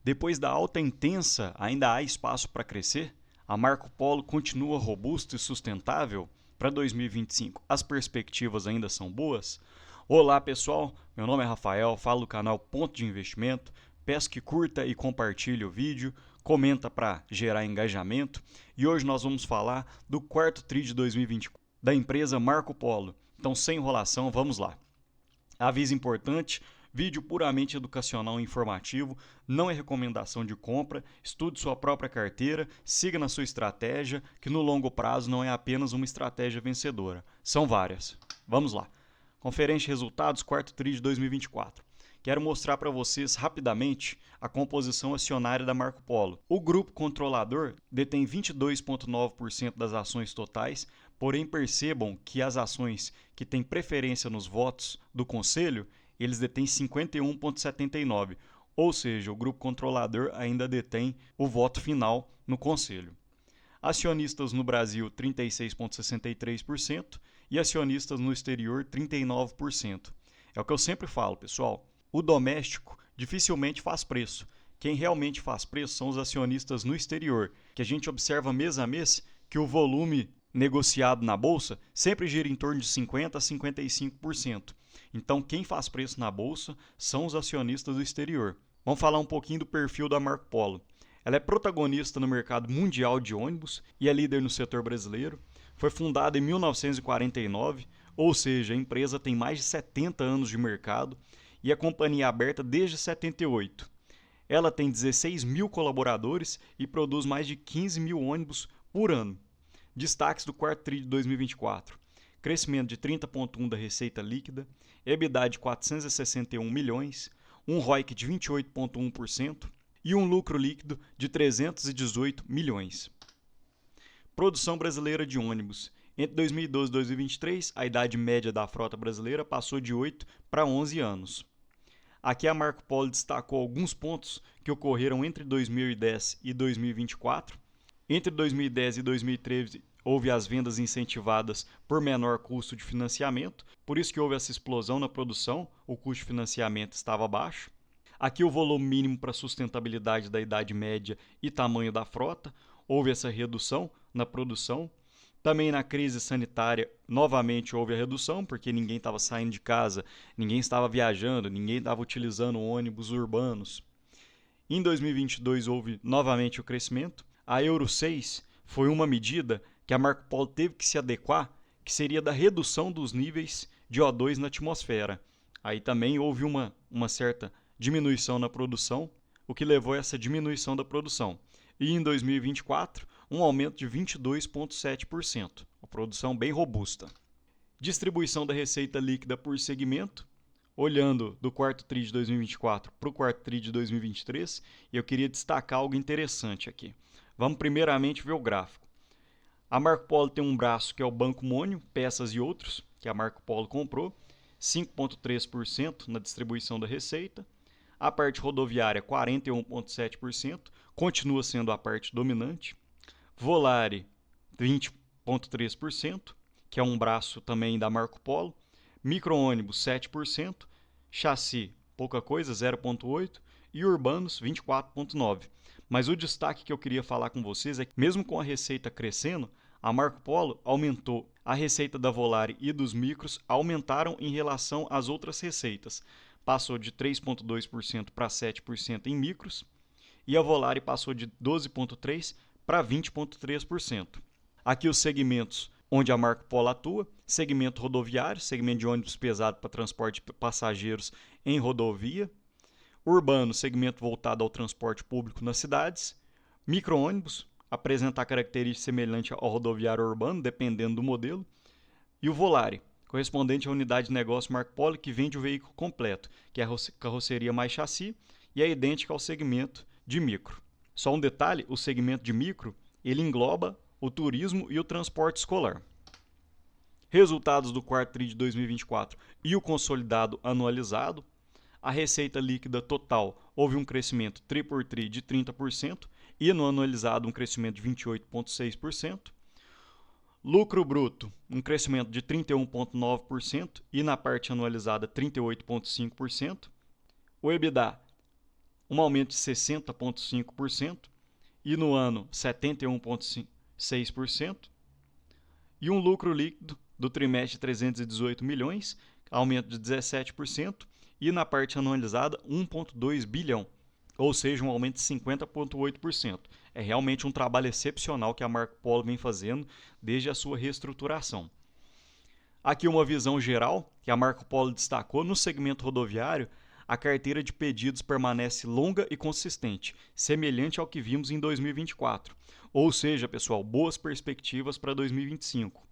Depois da alta intensa, ainda há espaço para crescer? A Marco Polo continua robusta e sustentável? Para 2025, as perspectivas ainda são boas? Olá pessoal, meu nome é Rafael, falo do canal Ponto de Investimento. Peço que curta e compartilhe o vídeo, comenta para gerar engajamento. E hoje nós vamos falar do quarto TRI de 2024 da empresa Marco Polo. Então, sem enrolação, vamos lá. Aviso importante: vídeo puramente educacional e informativo, não é recomendação de compra, estude sua própria carteira, siga na sua estratégia, que no longo prazo não é apenas uma estratégia vencedora, são várias. Vamos lá. Conferência de resultados, quarto TRI de 2024. Quero mostrar para vocês rapidamente a composição acionária da Marco Polo. O grupo controlador detém 22,9% das ações totais, porém percebam que as ações que têm preferência nos votos do conselho, eles detêm 51,79%, ou seja, o grupo controlador ainda detém o voto final no conselho. Acionistas no Brasil, 36,63% e acionistas no exterior, 39%. É o que eu sempre falo, pessoal. O doméstico dificilmente faz preço. Quem realmente faz preço são os acionistas no exterior, que a gente observa mês a mês que o volume negociado na bolsa sempre gira em torno de 50% a 55%. Então, quem faz preço na bolsa são os acionistas do exterior. Vamos falar um pouquinho do perfil da Marco Polo. Ela é protagonista no mercado mundial de ônibus e é líder no setor brasileiro. Foi fundada em 1949, ou seja, a empresa tem mais de 70 anos de mercado e a companhia é aberta desde 78. Ela tem 16 mil colaboradores e produz mais de 15 mil ônibus por ano. Destaques do quarto TRI de 2024. Crescimento de 30,1% da receita líquida, EBITDA de 461 milhões, um ROIC de 28,1% e um lucro líquido de 318 milhões. Produção brasileira de ônibus. Entre 2012 e 2023, a idade média da frota brasileira passou de 8 para 11 anos. Aqui a Marco Polo destacou alguns pontos que ocorreram entre 2010 e 2024. Entre 2010 e 2013, houve as vendas incentivadas por menor custo de financiamento, por isso que houve essa explosão na produção, o custo de financiamento estava baixo. Aqui o volume mínimo para sustentabilidade da idade média e tamanho da frota, houve essa redução na produção. Também na crise sanitária, novamente houve a redução, porque ninguém estava saindo de casa, ninguém estava viajando, ninguém estava utilizando ônibus urbanos. Em 2022 houve novamente o crescimento. A Euro 6 foi uma medida que a Marco Polo teve que se adequar, que seria da redução dos níveis de O2 na atmosfera. Aí também houve uma certa diminuição na produção, o que levou a essa diminuição da produção. E em 2024, um aumento de 22,7%, uma produção bem robusta. Distribuição da receita líquida por segmento, olhando do quarto TRI de 2024 para o quarto TRI de 2023, eu queria destacar algo interessante aqui. Vamos primeiramente ver o gráfico. A Marco Polo tem um braço que é o Banco Mônio, Peças e Outros, que a Marco Polo comprou, 5,3% na distribuição da receita. A parte rodoviária, 41,7%, continua sendo a parte dominante. Volare, 20,3%, que é um braço também da Marco Polo. Micro-ônibus, 7%. Chassi, pouca coisa, 0,8%. E urbanos, 24,9%. Mas o destaque que eu queria falar com vocês é que, mesmo com a receita crescendo, a Marco Polo aumentou. A receita da Volare e dos micros aumentaram em relação às outras receitas. Passou de 3,2% para 7% em micros e a Volare passou de 12,3% para 20,3%. Aqui os segmentos onde a Marco Polo atua: segmento rodoviário, segmento de ônibus pesado para transporte de passageiros em rodovia; urbano, segmento voltado ao transporte público nas cidades; micro-ônibus, apresenta característica semelhante ao rodoviário urbano, dependendo do modelo; e o Volare, correspondente à unidade de negócio Marco Polo, que vende o veículo completo, que é a carroceria mais chassi, e é idêntica ao segmento de micro. Só um detalhe: o segmento de micro ele engloba o turismo e o transporte escolar. Resultados do quarto TRI de 2024 e o consolidado anualizado. A receita líquida total houve um crescimento TRI por TRI de 30% e no anualizado um crescimento de 28,6%. Lucro bruto, um crescimento de 31,9% e na parte anualizada 38,5%. O EBITDA, um aumento de 60,5%, e no ano 71,6%, e um lucro líquido do trimestre de 318 milhões, aumento de 17%, e na parte anualizada 1,2 bilhão, ou seja, um aumento de 50,8%. É realmente um trabalho excepcional que a Marco Polo vem fazendo desde a sua reestruturação. Aqui uma visão geral que a Marco Polo destacou: no segmento rodoviário, a carteira de pedidos permanece longa e consistente, semelhante ao que vimos em 2024. Ou seja, pessoal, boas perspectivas para 2025.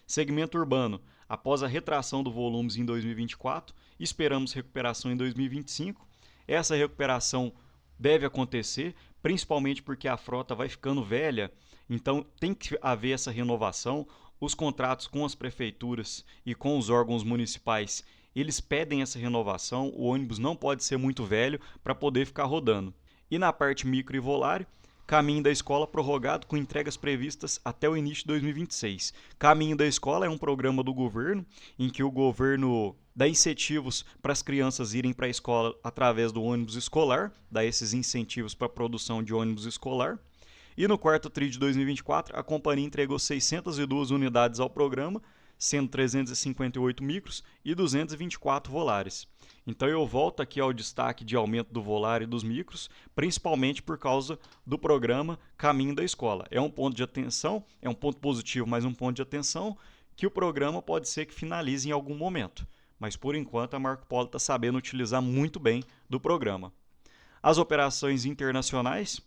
Segmento urbano: após a retração do volumes em 2024, esperamos recuperação em 2025. Essa recuperação deve acontecer, principalmente porque a frota vai ficando velha, então tem que haver essa renovação. Os contratos com as prefeituras e com os órgãos municipais, eles pedem essa renovação, o ônibus não pode ser muito velho para poder ficar rodando. E na parte micro e volário, Caminho da Escola prorrogado com entregas previstas até o início de 2026. Caminho da Escola é um programa do governo em que o governo dá incentivos para as crianças irem para a escola através do ônibus escolar, dá esses incentivos para a produção de ônibus escolar. E no quarto TRI de 2024, a companhia entregou 602 unidades ao programa, sendo 358 micros e 224 volares. Então eu volto aqui ao destaque de aumento do volar e dos micros, principalmente por causa do programa Caminho da Escola. É um ponto de atenção, é um ponto positivo, mas um ponto de atenção que o programa pode ser que finalize em algum momento. Mas por enquanto a Marco Polo está sabendo utilizar muito bem do programa. As operações internacionais,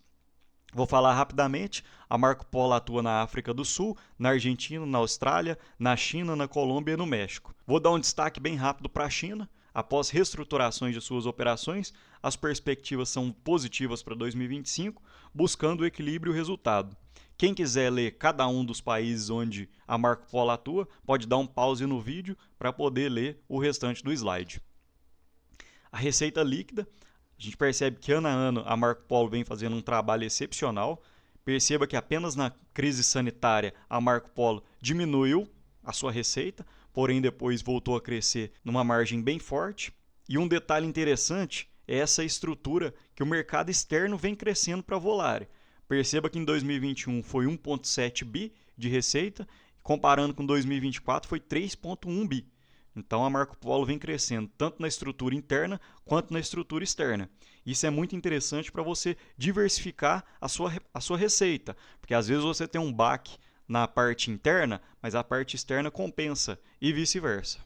vou falar rapidamente. A Marco Polo atua na África do Sul, na Argentina, na Austrália, na China, na Colômbia e no México. Vou dar um destaque bem rápido para a China. Após reestruturações de suas operações, as perspectivas são positivas para 2025, buscando o equilíbrio e o resultado. Quem quiser ler cada um dos países onde a Marco Polo atua, pode dar um pause no vídeo para poder ler o restante do slide. A receita líquida: a gente percebe que ano a ano a Marco Polo vem fazendo um trabalho excepcional. Perceba que apenas na crise sanitária a Marco Polo diminuiu a sua receita, porém depois voltou a crescer numa margem bem forte. E um detalhe interessante é essa estrutura que o mercado externo vem crescendo para a Volare. Perceba que em 2021 foi 1,7 bi de receita, comparando com 2024 foi 3,1 bi. Então a Marco Polo vem crescendo tanto na estrutura interna quanto na estrutura externa. Isso é muito interessante para você diversificar a sua receita, porque às vezes você tem um baque na parte interna, mas a parte externa compensa e vice-versa.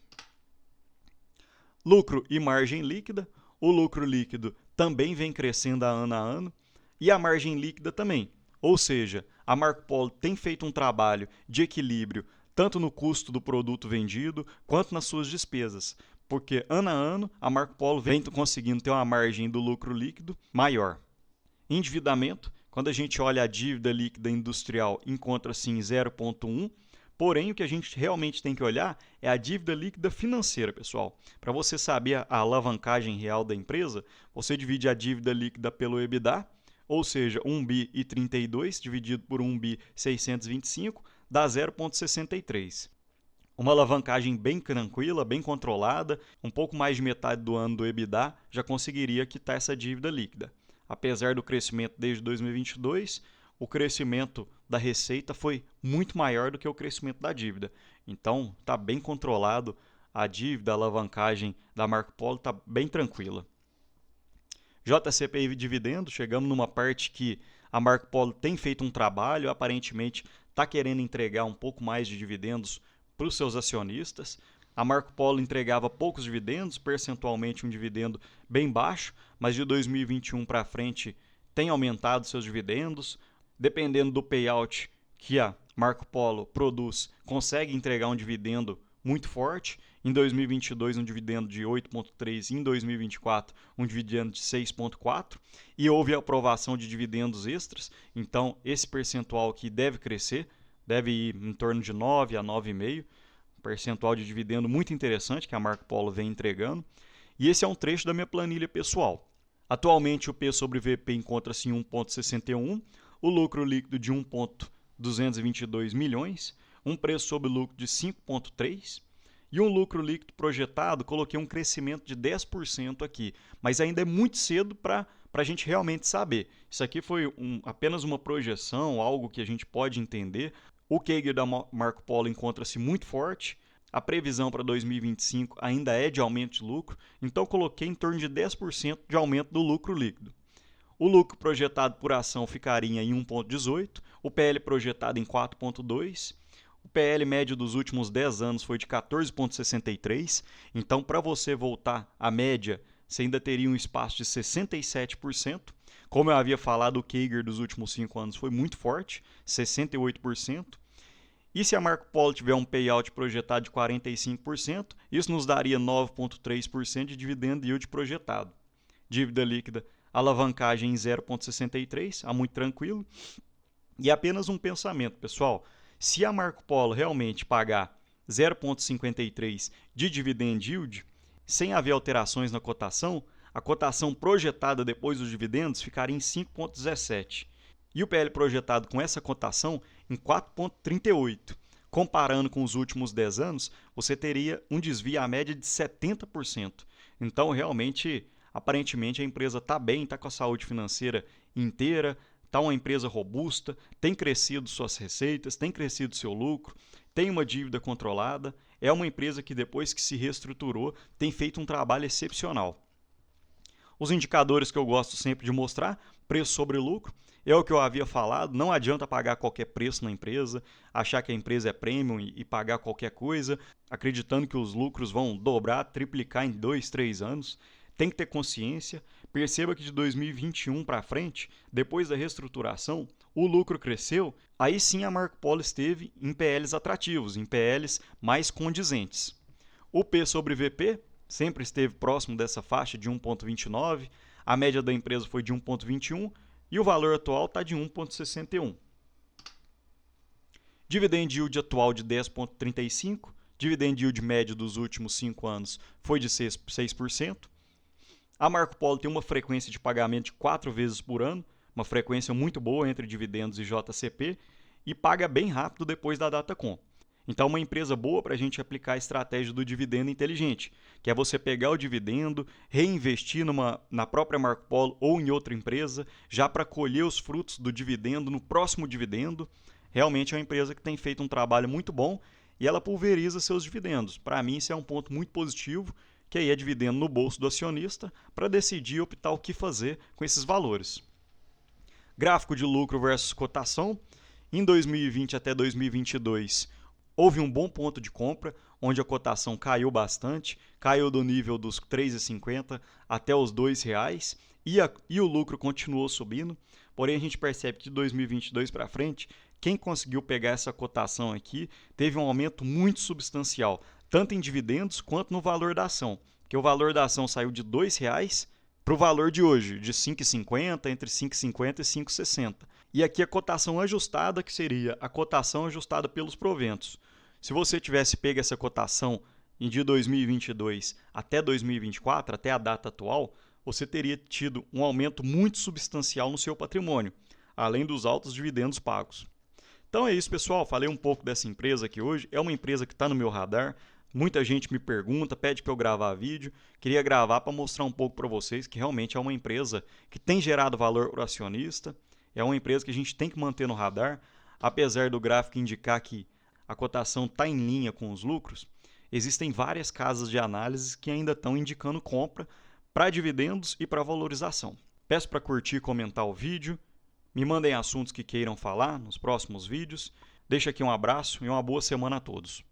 Lucro e margem líquida: o lucro líquido também vem crescendo ano a ano e a margem líquida também. Ou seja, a Marco Polo tem feito um trabalho de equilíbrio tanto no custo do produto vendido quanto nas suas despesas, porque ano a ano a Marco Polo vem conseguindo ter uma margem do lucro líquido maior. Endividamento: quando a gente olha a dívida líquida industrial, encontra-se em 0,1, porém o que a gente realmente tem que olhar é a dívida líquida financeira, pessoal. Para você saber a alavancagem real da empresa, você divide a dívida líquida pelo EBITDA, ou seja, 1 bi e 32 dividido por 1 bi 625, dá 0,63. Uma alavancagem bem tranquila, bem controlada, um pouco mais de metade do ano do EBITDA já conseguiria quitar essa dívida líquida. Apesar do crescimento desde 2022, o crescimento da receita foi muito maior do que o crescimento da dívida. Então, está bem controlado a dívida, a alavancagem da Marco Polo está bem tranquila. JCP e dividendo: chegamos numa parte que a Marco Polo tem feito um trabalho, aparentemente está querendo entregar um pouco mais de dividendos para os seus acionistas. A Marco Polo entregava poucos dividendos, percentualmente um dividendo bem baixo, mas de 2021 para frente tem aumentado seus dividendos. Dependendo do payout que a Marco Polo produz, consegue entregar um dividendo muito forte. Em 2022, um dividendo de 8,3, em 2024, um dividendo de 6,4, e houve a aprovação de dividendos extras, então esse percentual aqui deve crescer, deve ir em torno de 9 a 9,5%, percentual de dividendo muito interessante que a Marco Polo vem entregando, e esse é um trecho da minha planilha pessoal. Atualmente o P sobre VP encontra-se em 1,61, o lucro líquido de 1,222 milhões, um preço sobre lucro de 5,3 e um lucro líquido projetado, coloquei um crescimento de 10% aqui, mas ainda é muito cedo para para a gente realmente saber. Isso aqui foi apenas uma projeção, algo que a gente pode entender. O CAGR da Marco Polo encontra-se muito forte. A previsão para 2025 ainda é de aumento de lucro, então coloquei em torno de 10% de aumento do lucro líquido. O lucro projetado por ação ficaria em 1,18, o PL projetado em 4,2, o PL médio dos últimos 10 anos foi de 14,63, então para você voltar à média, você ainda teria um espaço de 67%. Como eu havia falado, o CAGR dos últimos 5 anos foi muito forte, 68%. E se a Marco Polo tiver um payout projetado de 45%, isso nos daria 9,3% de dividendo yield projetado. Dívida líquida, alavancagem em 0,63, muito tranquilo. E apenas um pensamento, pessoal. Se a Marco Polo realmente pagar 0,53 de dividend yield, sem haver alterações na cotação, a cotação projetada depois dos dividendos ficaria em 5,17. E o PL projetado com essa cotação em 4,38. Comparando com os últimos 10 anos, você teria um desvio à média de 70%. Então, realmente, aparentemente, a empresa está bem, está com a saúde financeira inteira, está uma empresa robusta, tem crescido suas receitas, tem crescido seu lucro, tem uma dívida controlada, é uma empresa que depois que se reestruturou, tem feito um trabalho excepcional. Os indicadores que eu gosto sempre de mostrar, preço sobre lucro, é o que eu havia falado, não adianta pagar qualquer preço na empresa, achar que a empresa é premium e pagar qualquer coisa, acreditando que os lucros vão dobrar, triplicar em 2, 3 anos. Tem que ter consciência. Perceba que de 2021 para frente, depois da reestruturação, o lucro cresceu, aí sim a Marco Polo esteve em PLs atrativos, em PLs mais condizentes. O P sobre VP sempre esteve próximo dessa faixa de 1,29, a média da empresa foi de 1,21 e o valor atual está de 1,61. Dividend yield atual de 10,35, dividend yield médio dos últimos 5 anos foi de 6%. A Marco Polo tem uma frequência de pagamento de 4 vezes por ano, uma frequência muito boa entre dividendos e JCP, e paga bem rápido depois da data com. Então, uma empresa boa para a gente aplicar a estratégia do dividendo inteligente, que é você pegar o dividendo, reinvestir na própria Marco Polo ou em outra empresa, já para colher os frutos do dividendo no próximo dividendo. Realmente é uma empresa que tem feito um trabalho muito bom e ela pulveriza seus dividendos. Para mim, isso é um ponto muito positivo, que aí é dividendo no bolso do acionista para decidir optar o que fazer com esses valores. Gráfico de lucro versus cotação. Em 2020 até 2022, houve um bom ponto de compra, onde a cotação caiu bastante, caiu do nível dos R$ 3,50 até os R$ 2,00 e o lucro continuou subindo. Porém, a gente percebe que de 2022 para frente, quem conseguiu pegar essa cotação aqui teve um aumento muito substancial, tanto em dividendos quanto no valor da ação, porque o valor da ação saiu de R$ 2,00 para o valor de hoje, de R$ 5,50, entre R$ 5,50 e R$ 5,60. E aqui a cotação ajustada, que seria a cotação ajustada pelos proventos. Se você tivesse pego essa cotação de 2022 até 2024, até a data atual, você teria tido um aumento muito substancial no seu patrimônio, além dos altos dividendos pagos. Então é isso, pessoal. Falei um pouco dessa empresa aqui hoje. É uma empresa que está no meu radar. Muita gente me pergunta, pede para eu gravar vídeo. Queria gravar para mostrar um pouco para vocês que realmente é uma empresa que tem gerado valor para o acionista. É uma empresa que a gente tem que manter no radar. Apesar do gráfico indicar que a cotação está em linha com os lucros, existem várias casas de análise que ainda estão indicando compra para dividendos e para valorização. Peço para curtir e comentar o vídeo. Me mandem assuntos que queiram falar nos próximos vídeos. Deixo aqui um abraço e uma boa semana a todos.